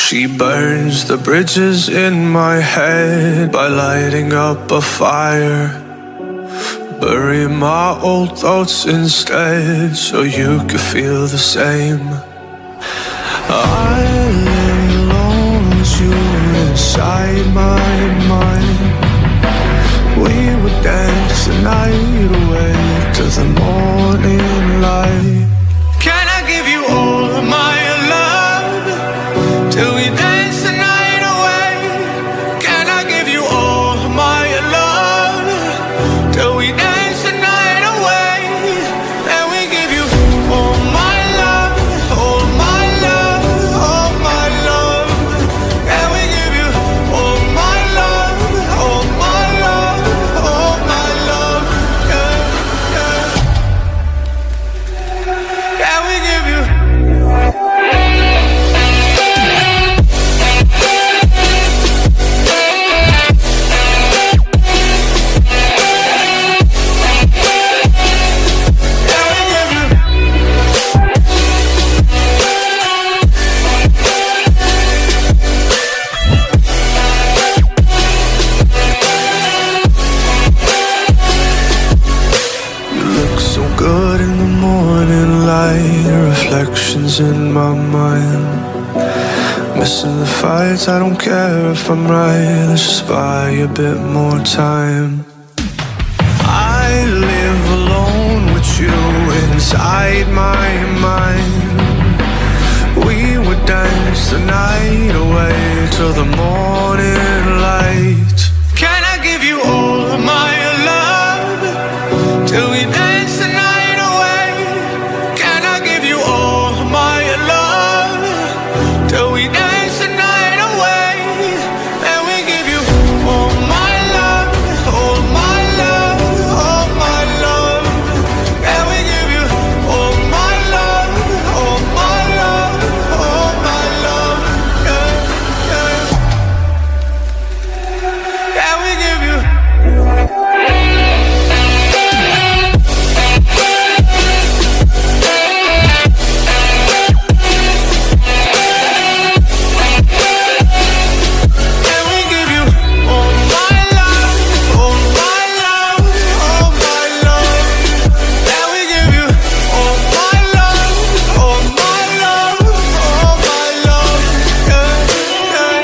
She burns the bridges in my head by lighting up a fire. Bury my old thoughts instead so you could feel the same. I live alone with you inside my mind. We would dance the night away to the morning light. Can I give you all of my love till we dance the night away? Can I give you all of my love till we dance the night away? And we give you all my love, all my love, all my love. And we give you all my love, all my love, all my love. Yeah, yeah. Can we give you? So good in the morning light, reflections in my mind. Missing the fights, I don't care if I'm right. Let's just buy a bit more time. I live alone with you inside my mind. We would dance the night away till the morning light. Can I give you all of my love till we dance the night away? Can I give you all of my love till we dance the night away? And we give you all my love, all my love, all my love. And we give you all my love, all my love, all my love. Yeah, yeah. Can we give you? Can we give you all my love, all my love, all my love? Can we give you all my love, all my love, all my love? Yeah, yeah.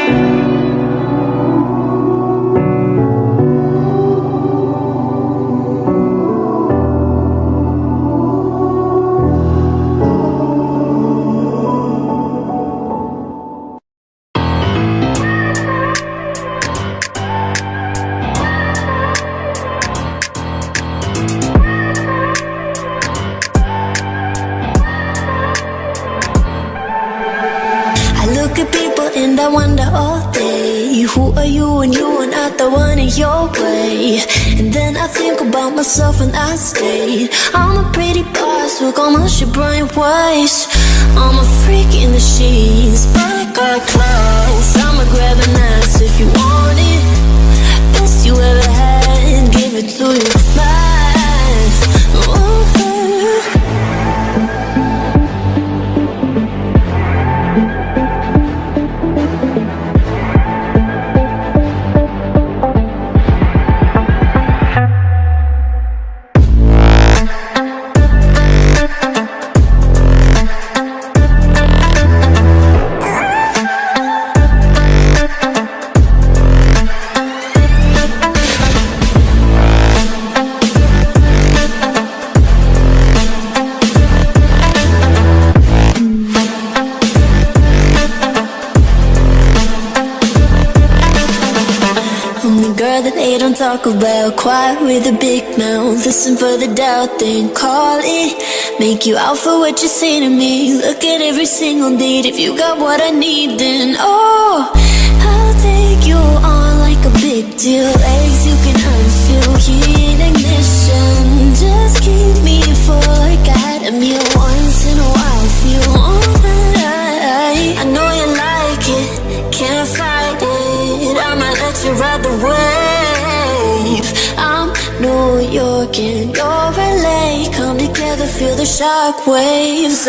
I look at people and I wonder all day, who are you and you are not the one in your way? And then I think about myself and I stay. I'm a pretty boss with almost your brain waste. I'm a freak in the sheets, but I got clothes. I'ma grab an ass if you want it. Best you ever had, give it to you fast. Ooh. I'm the girl that they don't talk about, quiet with a big mouth. Listen for the doubt, then call it. Make you out for what you say to me. Look at every single date. If you got what I need, then oh, I'll take you on like a big deal. Legs you can unfeel, heat ignition. Just keep me full like I had a meal once in a while. Feel alright. I know you like it, can't fight it. I might let you ride the wave. I'm New York and you're LA. Come together, feel the shock waves.